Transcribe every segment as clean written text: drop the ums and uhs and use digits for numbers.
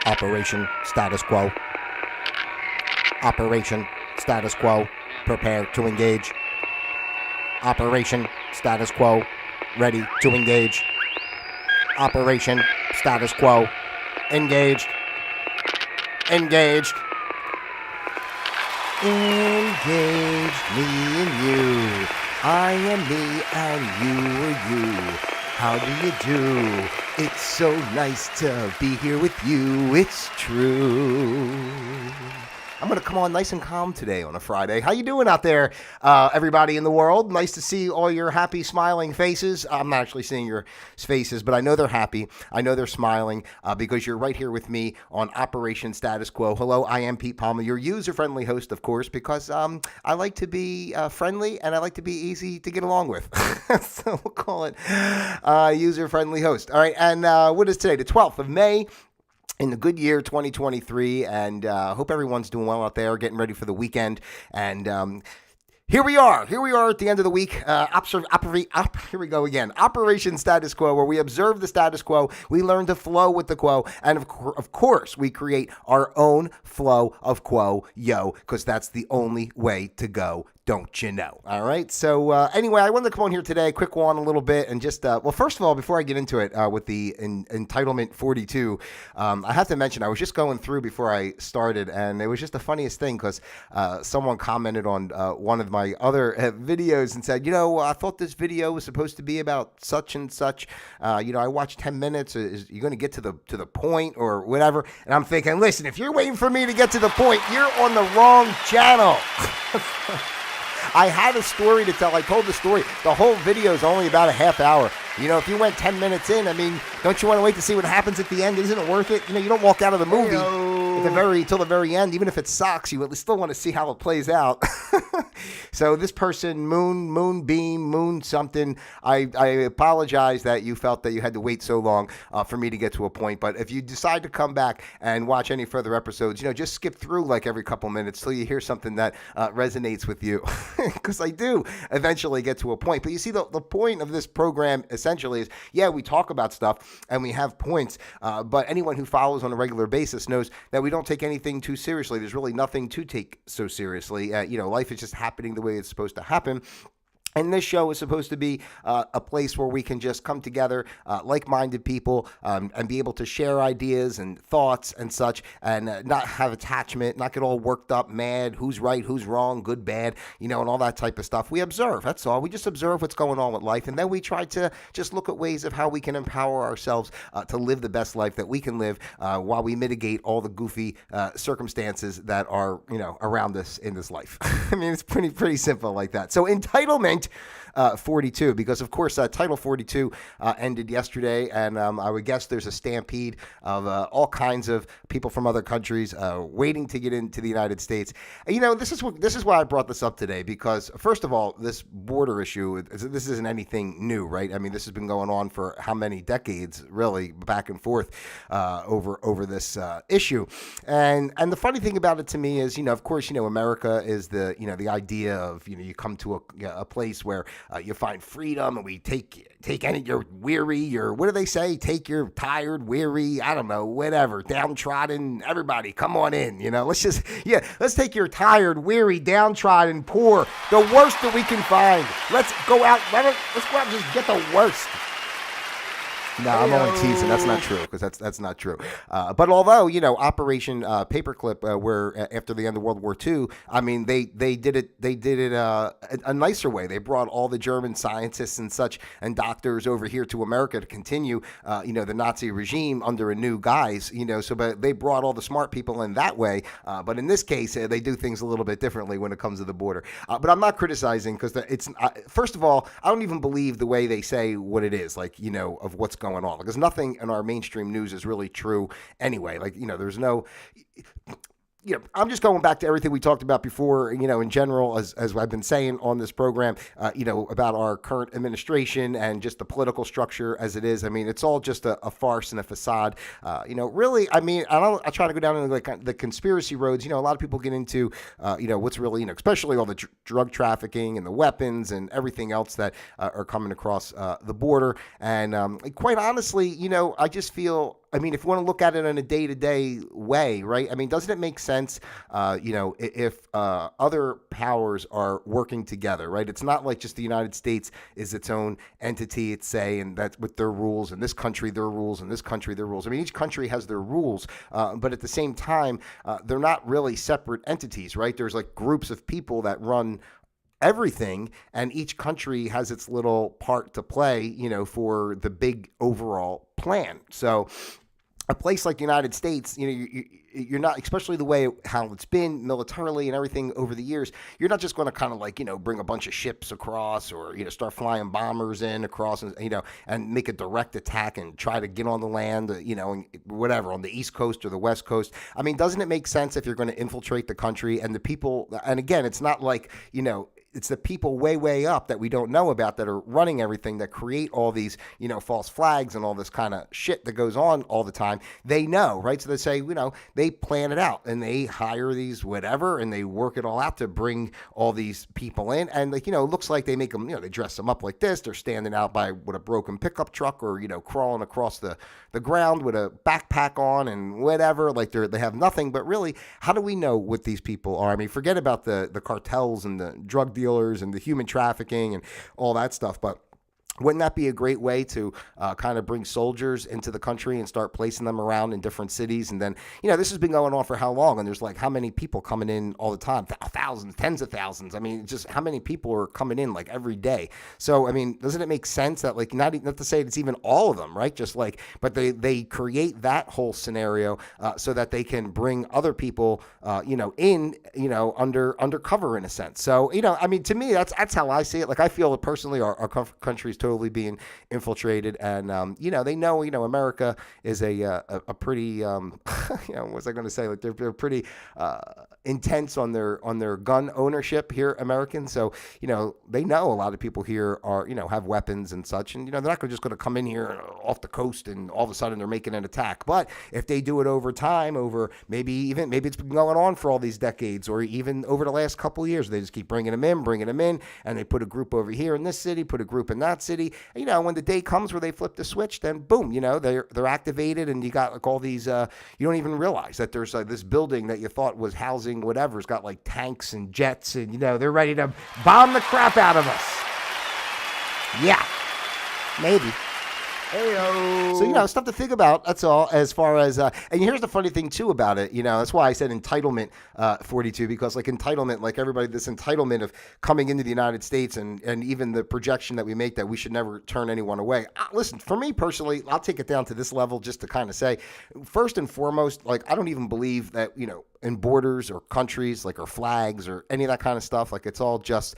Operation Status Quo. Operation Status Quo. Prepare to engage. Operation Status Quo. Ready to engage. Operation Status Quo. Engaged. Engaged. Engaged, me and you. I am me and you are you. How do you do? It's so nice to be here with you. It's true. I'm going to come on nice and calm today on a Friday. How you doing out there, everybody in the world? Nice to see all your happy, smiling faces. I'm not actually seeing your faces, but I know they're happy. I know they're smiling because you're right here with me on Operation Status Quo. Hello, I am Pete Palmer, your user-friendly host, of course, because I like to be friendly and I like to be easy to get along with. So we'll call it user-friendly host. All right, and what is today? The 12th of May. In the good year 2023, and hope everyone's doing well out there, getting ready for the weekend. And here we are at the end of the week. Here we go again. Operation Status Quo, where we observe the status quo, we learn to flow with the quo, and of course, we create our own flow of quo, because that's the only way to go. Don't you know? All right. So anyway, I wanted to come on here today, quick one a little bit, and just, well, first of all, before I get into it with the Entitlement 42, I have to mention, I was just going through before I started, and it was just the funniest thing because someone commented on one of my other videos and said, I thought this video was supposed to be about such and such. I watched 10 minutes. Is you going to get to the point or whatever? And I'm thinking, listen, if you're waiting for me to get to the point, you're on the wrong channel. I had a story to tell. I told the story. The whole video is only about a half hour. If you went 10 minutes in, don't you want to wait to see what happens at the end? Isn't it worth it? You don't walk out of the movie till the very end, even if it sucks. You still want to see how it plays out. So this person, Moon something, I apologize that you felt that you had to wait so long for me to get to a point. But if you decide to come back and watch any further episodes, just skip through like every couple minutes till you hear something that resonates with you. Because I do eventually get to a point. But you see, the point of this program essentially is, we talk about stuff and we have points. But anyone who follows on a regular basis knows that we don't take anything too seriously. There's really nothing to take so seriously. Life is just happening the way it's supposed to happen. And this show is supposed to be a place where we can just come together, like-minded people, and be able to share ideas and thoughts and such, and not have attachment, not get all worked up, mad, who's right, who's wrong, good, bad, and all that type of stuff. We observe. That's all. We just observe what's going on with life, and then we try to just look at ways of how we can empower ourselves to live the best life that we can live while we mitigate all the goofy circumstances that are, around us in this life. It's pretty simple like that. So entitlement 42, because of course Title 42 ended yesterday, and I would guess there's a stampede of all kinds of people from other countries waiting to get into the United States. This is why I brought this up today, because first of all, this border issue, this isn't anything new, right? This has been going on for how many decades, really, back and forth over this issue. And the funny thing about it to me is, of course, America is the idea of, you come to a place where you find freedom, and we take any, you're weary, what do they say? Take your tired, weary, I don't know, whatever, downtrodden, everybody, come on in, let's take your tired, weary, downtrodden, poor, the worst that we can find. Let's go out and just get the worst. No, I'm only teasing. That's not true, because that's not true. But although, Operation Paperclip, where after the end of World War II, they did it a nicer way. They brought all the German scientists and such and doctors over here to America to continue, the Nazi regime under a new guise, but they brought all the smart people in that way. But in this case, they do things a little bit differently when it comes to the border. But I'm not criticizing, because first of all, I don't even believe the way they say what it is, of what's going on, because nothing in our mainstream news is really true anyway. There's no, I'm just going back to everything we talked about before, in general, as I've been saying on this program, about our current administration and just the political structure as it is. It's all just a farce and a facade. Really, I try to go down into the conspiracy roads. A lot of people get into, what's really, especially all the drug trafficking and the weapons and everything else that are coming across the border. And quite honestly, I just feel I mean, if you want to look at it in a day-to-day way, right? I mean, doesn't it make sense, if other powers are working together, right? It's not like just the United States is its own entity, it's say, and that's with their rules, and this country their rules, and this country their rules. I mean, each country has their rules, but at the same time, they're not really separate entities, right? There's like groups of people that run everything, and each country has its little part to play, for the big overall plan. So a place like the United States, you're not, especially the way how it's been militarily and everything over the years, you're not just going to kind of like, bring a bunch of ships across or, start flying bombers in across and make a direct attack and try to get on the land, and whatever, on the East Coast or the West Coast. I mean, doesn't it make sense if you're going to infiltrate the country and the people, and again, it's not like, it's the people way, way up that we don't know about that are running everything, that create all these, false flags and all this kind of shit that goes on all the time. They know, right? So they say, they plan it out and they hire these whatever and they work it all out to bring all these people in. And like, it looks like they make them, they dress them up like this. They're standing out with a broken pickup truck or, crawling across the ground with a backpack on and whatever. Like they have nothing, but really, how do we know what these people are? I mean, forget about the cartels and the drug dealers and the human trafficking and all that stuff, but wouldn't that be a great way to kind of bring soldiers into the country and start placing them around in different cities? And then, this has been going on for how long? And there's like how many people coming in all the time? Thousands, tens of thousands. I mean, just how many people are coming in like every day? So, I mean, doesn't it make sense that like, not to say it's even all of them, right? Just like, but they create that whole scenario so that they can bring other people, undercover in a sense. So, I mean, to me, that's how I see it. Like, I feel that personally our country is totally being infiltrated, and they know America is a pretty what was I going to say, like they're pretty intense on their gun ownership here, Americans. So they know a lot of people here are have weapons and such, and they're not just going to come in here off the coast and all of a sudden they're making an attack. But if they do it over time, over maybe it's been going on for all these decades, or even over the last couple of years, they just keep bringing them in, and they put a group over here in this city, put a group in that city. When the day comes where they flip the switch, then boom, they're activated, and you got like all these. You don't even realize that there's this building that you thought was housing whatever. It's got like tanks and jets, and they're ready to bomb the crap out of us. Yeah, maybe. Hey-o. So, stuff to think about, that's all, as far as, and here's the funny thing, too, about it, that's why I said entitlement 42, because, like, entitlement, like everybody, this entitlement of coming into the United States and even the projection that we make that we should never turn anyone away. Listen, for me personally, I'll take it down to this level just to kind of say, first and foremost, like, I don't even believe that, in borders or countries, like, or flags or any of that kind of stuff. Like, it's all just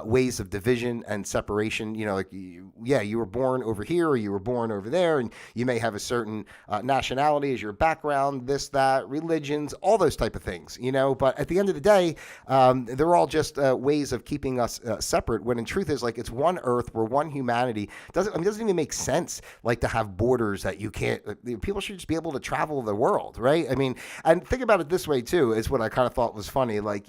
ways of division and separation. You were born over here or you were born over there, and you may have a certain nationality as your background, this, that, religions, all those type of things, But at the end of the day, they're all just ways of keeping us separate, when in truth is, like, it's one earth, we're one humanity. It doesn't even make sense, like, to have borders that you can't, people should just be able to travel the world, right? I mean, and think about it this way, too, is what I kind of thought was funny. Like,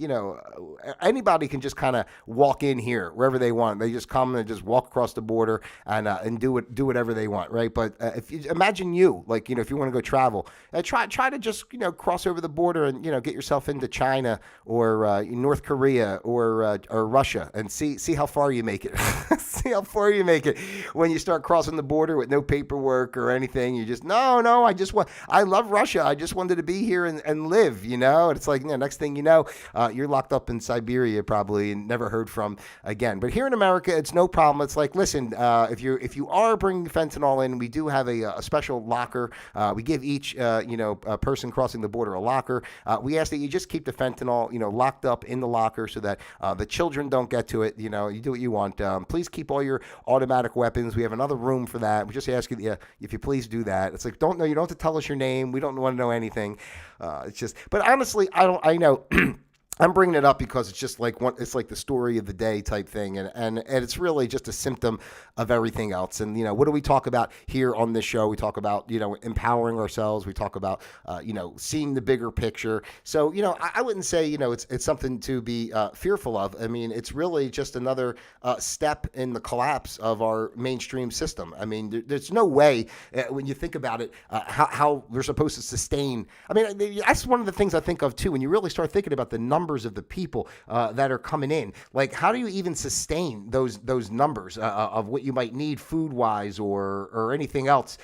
anybody can just kind of walk in here wherever they want. They just come and just walk across the border and do whatever they want, right? But if you imagine if you want to go travel, try to just cross over the border and get yourself into China or North Korea or Russia, and see how far you make it. See how far you make it when you start crossing the border with no paperwork or anything. You just I love Russia. I just wanted to be here and live. And it's like, next thing you know, you're locked up in Siberia probably and never heard from again. But here in America, it's no problem. It's like, listen, if you are bringing fentanyl in, we do have a special locker. We give each a person crossing the border a locker. We ask that you just keep the fentanyl locked up in the locker so that the children don't get to it. You do what you want. Please keep all your automatic weapons. We have another room for that. We just ask you if you please do that. It's like, you don't have to tell us your name. We don't want to know anything. It's just, but honestly, I know I'm bringing it up because it's just like it's like the story of the day type thing, and it's really just a symptom of everything else. And what do we talk about here on this show? We talk about empowering ourselves. We talk about seeing the bigger picture. So I wouldn't say it's something to be fearful of. I mean, it's really just another step in the collapse of our mainstream system. I mean, there's no way when you think about it how we're supposed to sustain. I mean, that's one of the things I think of too when you really start thinking about the numbers of the people that are coming in. Like, how do you even sustain those numbers of what you might need food wise or anything else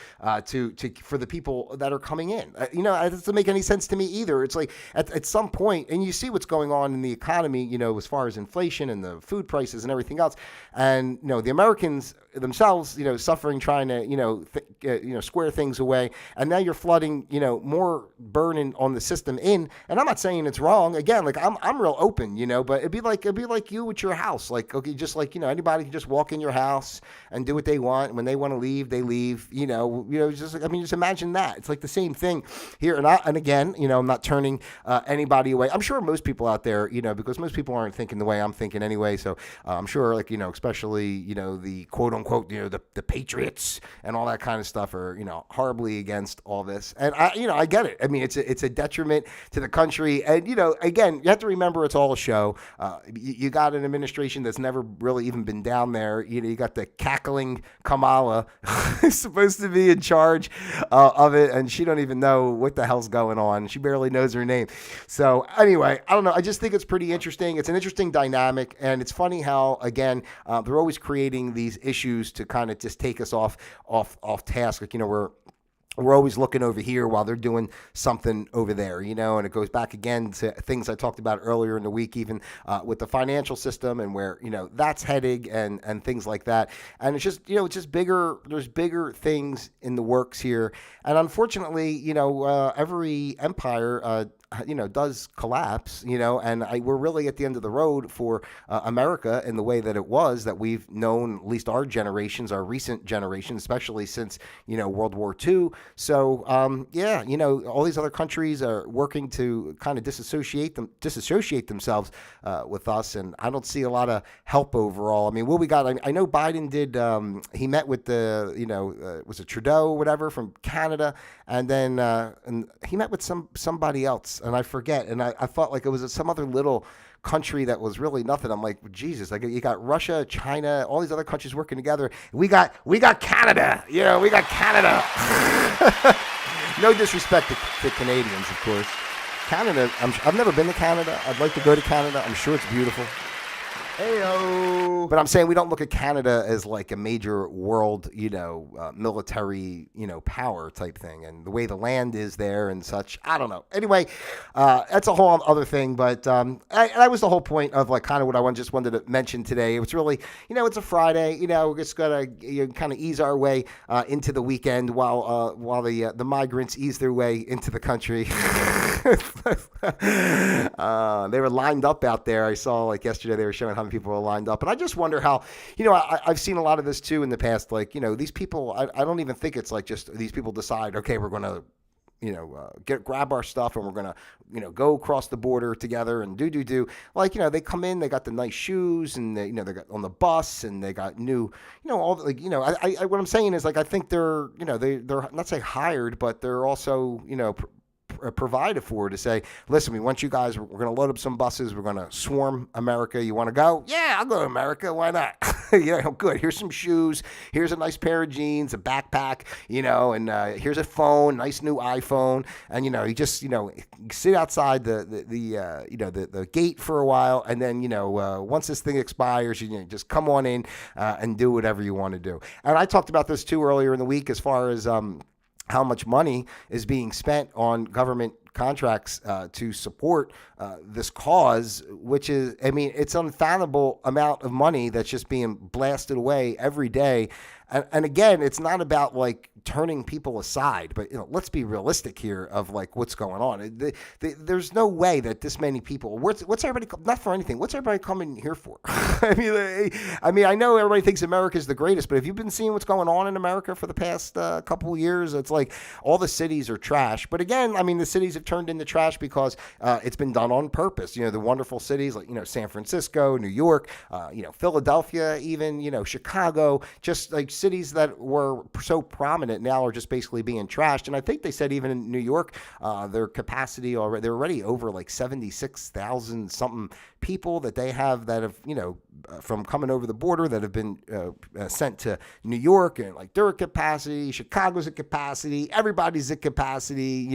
to for the people that are coming in? It doesn't make any sense to me either. It's like at some point, and you see what's going on in the economy, as far as inflation and the food prices and everything else, and the Americans themselves, suffering, trying to square things away, and now you're flooding more burden on the system in. And I'm not saying it's wrong. Again, like I'm real open, but it'd be like you with your house. Like, okay, just like anybody can just walk in your house and do what they want. When they want to leave, they leave. Just imagine that. It's like the same thing here. And again, I'm not turning anybody away. I'm sure most people out there, because most people aren't thinking the way I'm thinking anyway. So I'm sure, like especially the quote unquote the patriots and all that kind of stuff are horribly against all this. And I get it. I mean, it's a detriment to the country. And again, you have to remember it's all a show. You got an administration that's never really even been down there. You got the cackling Kamala supposed to be in charge of it, and she don't even know what the hell's going on. She barely knows her name. So anyway, I don't know. I just think it's pretty interesting. It's an interesting dynamic, and it's funny how again they're always creating these issues to kind of just take us off task. Like we're always looking over here while they're doing something over there, and it goes back again to things I talked about earlier in the week, even with the financial system and where, that's heading and things like that. And it's just, it's just bigger. There's bigger things in the works here. And unfortunately, every empire, does collapse, and we're really at the end of the road for America in the way that it was that we've known, at least our generations, our recent generations, especially since, World War II. So, all these other countries are working to kind of disassociate themselves with us. And I don't see a lot of help overall. I mean, what we got, I know Biden did, he met with was it Trudeau or whatever from Canada. And then and he met with somebody else. And I forget. And I thought like it was some other little country that was really nothing. I'm like, Jesus, like you got Russia, China, all these other countries working together. We got Canada. We got Canada. No disrespect to Canadians, of course. Canada, I've never been to Canada. I'd like to go to Canada. I'm sure it's beautiful. Heyo. But I'm saying we don't look at Canada as like a major world, military, power type thing. And the way the land is there and such, I don't know. Anyway, that's a whole other thing. But that was the whole point of like kind of what I just wanted to mention today. It was really, it's a Friday. We're just gonna kind of ease our way into the weekend while the migrants ease their way into the country. They were lined up out there. I saw like yesterday they were showing how many people were lined up, and I just wonder how I've seen a lot of this too in the past. Like these people, I don't even think it's like just these people decide, okay, we're gonna grab our stuff and we're gonna go across the border together and do like they come in, they got the nice shoes and they got on the bus and they got new all the, I what I'm saying is like I think they're they're not say hired, but they're also provided for to say, listen, we want you guys, we're going to load up some buses, we're going to swarm America. You want to go? Yeah, I'll go to America. Why not? Good. Here's some shoes. Here's a nice pair of jeans, a backpack, and here's a phone, nice new iPhone. And, you just, sit outside the gate for a while. And then, once this thing expires, you just come on in and do whatever you want to do. And I talked about this too earlier in the week as far as, how much money is being spent on government contracts to support this cause, which is, it's an unfathomable amount of money that's just being blasted away every day. And again, it's not about like turning people aside. But let's be realistic here of like what's going on. There's no way that this many people. What's everybody? Not for anything. What's everybody coming here for? I mean, I know everybody thinks America's the greatest, but have you been seeing what's going on in America for the past couple of years? It's like all the cities are trash. But again, I mean, the cities have turned into trash because it's been done on purpose. The wonderful cities like San Francisco, New York, Philadelphia, even Chicago, just like cities that were so prominent now are just basically being trashed. And I think they said even in New York, their capacity already, they're already over like 76,000 something people that they have that have, from coming over the border that have been sent to New York, and like they're at capacity, Chicago's at capacity, everybody's at capacity,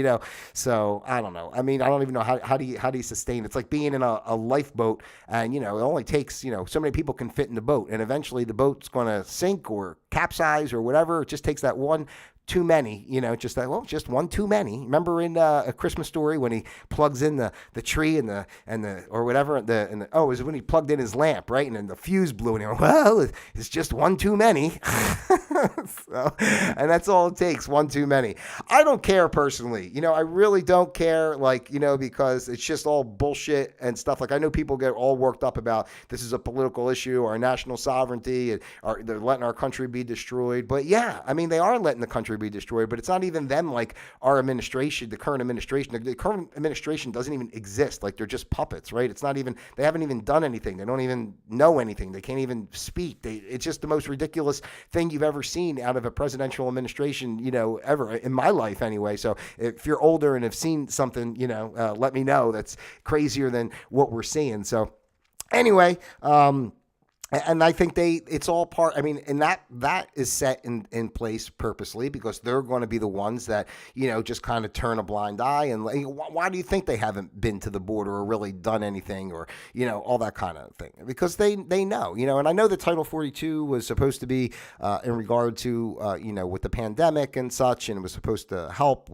So I don't know. I mean, I don't even know how do you sustain it. It's like being in a lifeboat, and it only takes so many people can fit in the boat, and eventually the boat's going to sink or capsize or whatever. It just takes that one too many, just one too many. Remember in A Christmas Story when he plugs in the tree and the or whatever, it was when he plugged in his lamp, right? And then the fuse blew, and he went, well, it's just one too many. And that's all it takes, one too many. I don't care personally, I really don't care, because it's just all bullshit and stuff. Like I know people get all worked up about this is a political issue or national sovereignty, and they're letting our country be destroyed. But yeah, I mean, they are letting the country be destroyed, but it's not even them like our administration, the current administration. The current administration doesn't even exist. Like they're just puppets, right? It's not even, they haven't even done anything. They don't even know anything. They can't even speak. It's just the most ridiculous thing you've ever seen out of a presidential administration, ever in my life anyway. So if you're older and have seen something, let me know that's crazier than what we're seeing. So anyway, and I think it's all part, I mean, and that is set in place purposely because they're going to be the ones that, just kind of turn a blind eye. And why do you think they haven't been to the border or really done anything or, all that kind of thing? Because they know, and I know that Title 42 was supposed to be in regard to, with the pandemic and such, and it was supposed to help,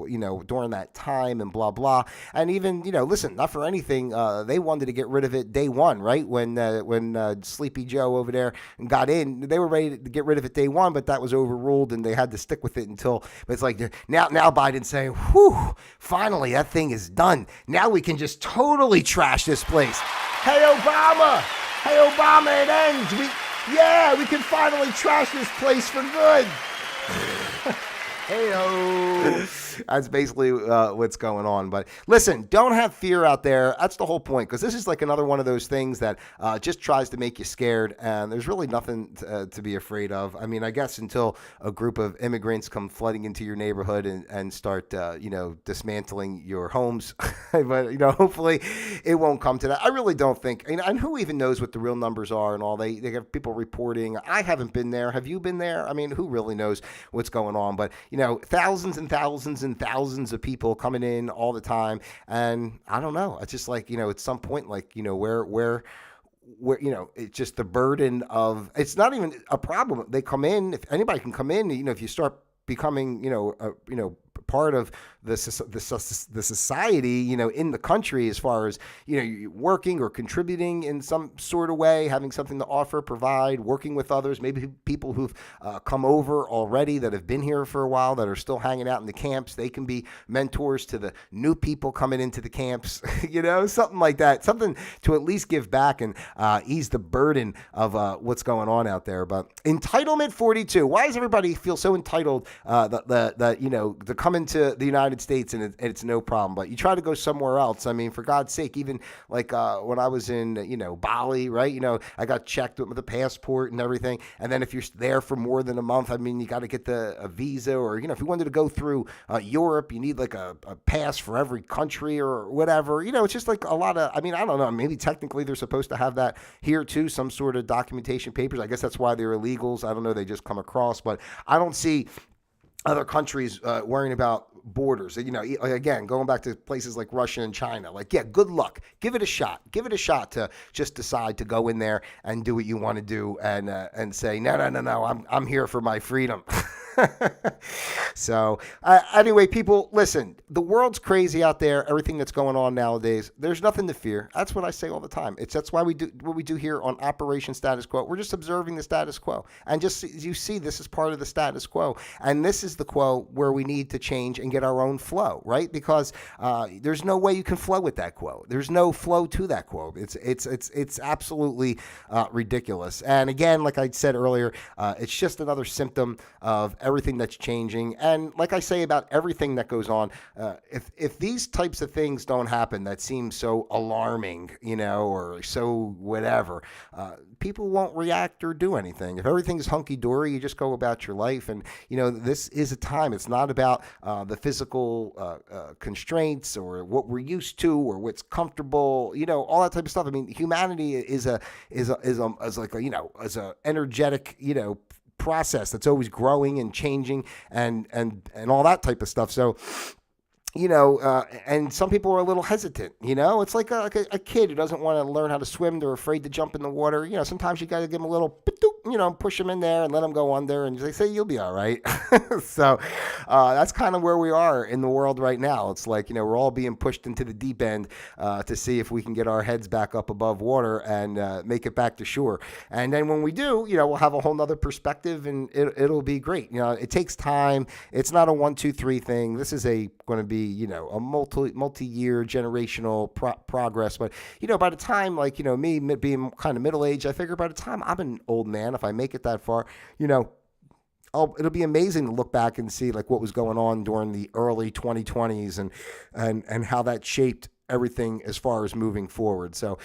during that time and blah, blah. And even, listen, not for anything, they wanted to get rid of it day one, right? When Sleepy Joe over there and got in, they were ready to get rid of it day one, but that was overruled and they had to stick with it until, but it's like now Biden's saying, whew, finally that thing is done. Now we can just totally trash this place. Hey Obama, it ends. We can finally trash this place for good. Hey-o. That's basically what's going on. But listen, don't have fear out there. That's the whole point, because this is like another one of those things that just tries to make you scared, and there's really nothing to be afraid of. I mean, I guess until a group of immigrants come flooding into your neighborhood and start, dismantling your homes. But, hopefully it won't come to that. I really don't think, and who even knows what the real numbers are and all. They have people reporting. I haven't been there. Have you been there? I mean, who really knows what's going on? But, thousands and thousands and thousands of people coming in all the time. And I don't know. It's just like, at some point, like, where it's just the burden of, it's not even a problem. They come in, if anybody can come in, if you start becoming, part of the society, in the country, as far as, working or contributing in some sort of way, having something to offer, provide, working with others, maybe people who've come over already that have been here for a while, that are still hanging out in the camps. They can be mentors to the new people coming into the camps, something like that, something to at least give back and ease the burden of what's going on out there. But Entitlement 42, why does everybody feel so entitled that to come into the United States and it's no problem, but you try to go somewhere else? I mean, for God's sake, even like when I was in, Bali, right? I got checked with the passport and everything. And then if you're there for more than a month, I mean, you got to get a visa, or, if you wanted to go through Europe, you need like a pass for every country or whatever. It's just like a lot of, I mean, I don't know, maybe technically they're supposed to have that here too, some sort of documentation papers. I guess that's why they're illegals. I don't know. They just come across, but I don't see other countries worrying about borders. Again, going back to places like Russia and China, like, yeah, good luck. Give it a shot. Give it a shot to just decide to go in there and do what you want to do and say, no, I'm here for my freedom. So anyway, people, listen, the world's crazy out there. Everything that's going on nowadays, there's nothing to fear. That's what I say all the time. That's why we do what we do here on Operation Status Quo. We're just observing the status quo. And just as you see, this is part of the status quo. And this is the quo where we need to change and get our own flow, right? Because there's no way you can flow with that quo. There's no flow to that quo. It's absolutely ridiculous. And again, like I said earlier, it's just another symptom of everything that's changing. And like I say about everything that goes on, if these types of things don't happen that seem so alarming, or so whatever, people won't react or do anything. If everything's hunky-dory, you just go about your life. And, this is a time. It's not about the physical constraints or what we're used to or what's comfortable, all that type of stuff. I mean, humanity is a energetic, process that's always growing and changing and all that type of stuff. So, and some people are a little hesitant, it's like a kid who doesn't want to learn how to swim. They're afraid to jump in the water. Sometimes you got to give them a little, push them in there and let them go under, and they say, you'll be all right. So that's kind of where we are in the world right now. It's like, we're all being pushed into the deep end to see if we can get our heads back up above water and make it back to shore. And then when we do, we'll have a whole nother perspective and it'll be great. It takes time. It's not a 1, 2, 3 thing. This is going to be, a multi-year generational progress. But, by the time, me being kind of middle-aged, I figure by the time I'm an old man, if I make it that far, it'll be amazing to look back and see what was going on during the early 2020s and how that shaped everything as far as moving forward. So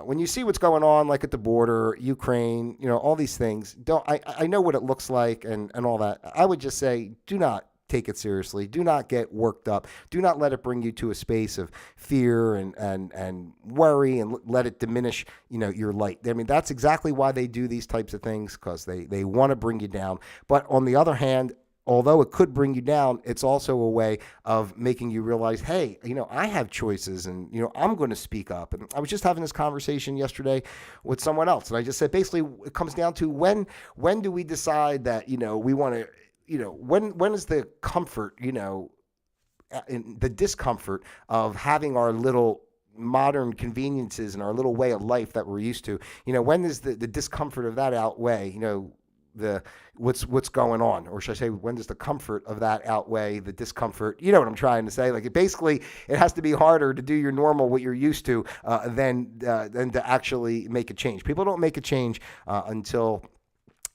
when you see what's going on, like at the border, Ukraine, all these things, I know what it looks like and all that. I would just say, do not take it seriously. Do not get worked up. Do not let it bring you to a space of fear and worry and let it diminish, your light. I mean, that's exactly why they do these types of things, because they want to bring you down. But on the other hand, although it could bring you down, it's also a way of making you realize, hey, I have choices and, I'm going to speak up. And I was just having this conversation yesterday with someone else. And I just said, basically, it comes down to when do we decide that, we want to, when is the comfort, in the discomfort of having our little modern conveniences and our little way of life that we're used to, when does the discomfort of that outweigh, the what's going on? Or should I say, when does the comfort of that outweigh the discomfort? You know what I'm trying to say? It has to be harder to do your normal, what you're used to, than to actually make a change. People don't make a change until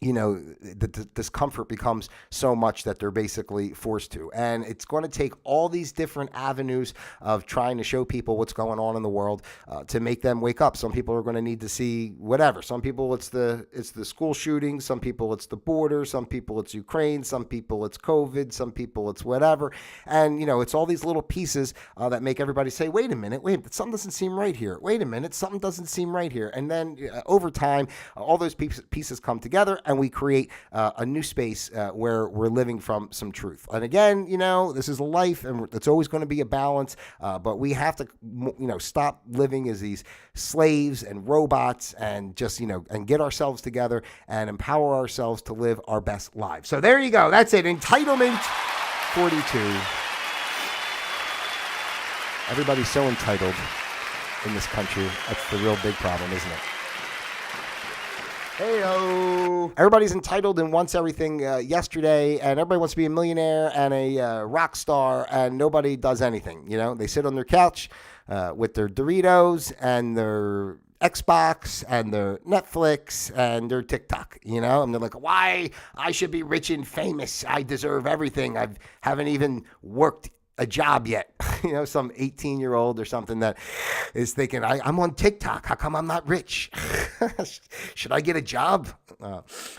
the discomfort becomes so much that they're basically forced to. And it's going to take all these different avenues of trying to show people what's going on in the world to make them wake up. Some people are going to need to see whatever. Some people it's the school shooting. Some people it's the border. Some people it's Ukraine. Some people it's COVID. Some people it's whatever. And, it's all these little pieces that make everybody say, wait a minute, something doesn't seem right here. Wait a minute, something doesn't seem right here. And then over time, all those pieces come together and we create a new space where we're living from some truth. And again, this is a life and it's always going to be a balance, but we have to, stop living as these slaves and robots and just, and get ourselves together and empower ourselves to live our best lives. So there you go. That's it. Entitlement 42. Everybody's so entitled in this country. That's the real big problem, isn't it? Hey-o. Everybody's entitled and wants everything yesterday, and everybody wants to be a millionaire and a rock star, and nobody does anything. They sit on their couch with their Doritos and their Xbox and their Netflix and their TikTok, and they're like, why? I should be rich and famous. I deserve everything. I haven't even worked a job yet. Some 18-year-old or something that is thinking, I'm on TikTok. How come I'm not rich? Should I get a job?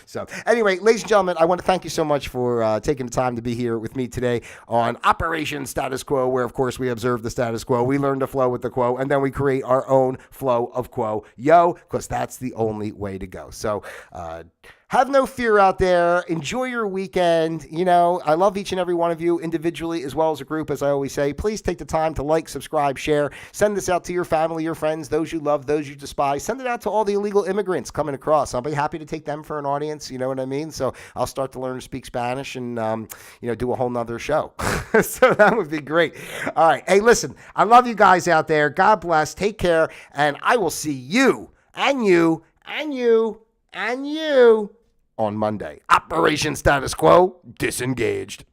So anyway, ladies and gentlemen, I want to thank you so much for taking the time to be here with me today on Operation Status Quo, where, of course, we observe the status quo. We learn to flow with the quo, and then we create our own flow of quo, because that's the only way to go. So have no fear out there. Enjoy your weekend. You know, I love each and every one of you individually as well as a group, as I always say. Please take the time to like, subscribe, share. Send this out to your family, your friends, those you love, those you despise. Send it out to all the illegal immigrants coming across. I'll be happy to take them for an audience. You know what I mean? So I'll start to learn to speak Spanish and, do a whole nother show. So that would be great. All right. Hey, listen, I love you guys out there. God bless. Take care. And I will see you and you and you and you on Monday. Operation Status Quo disengaged.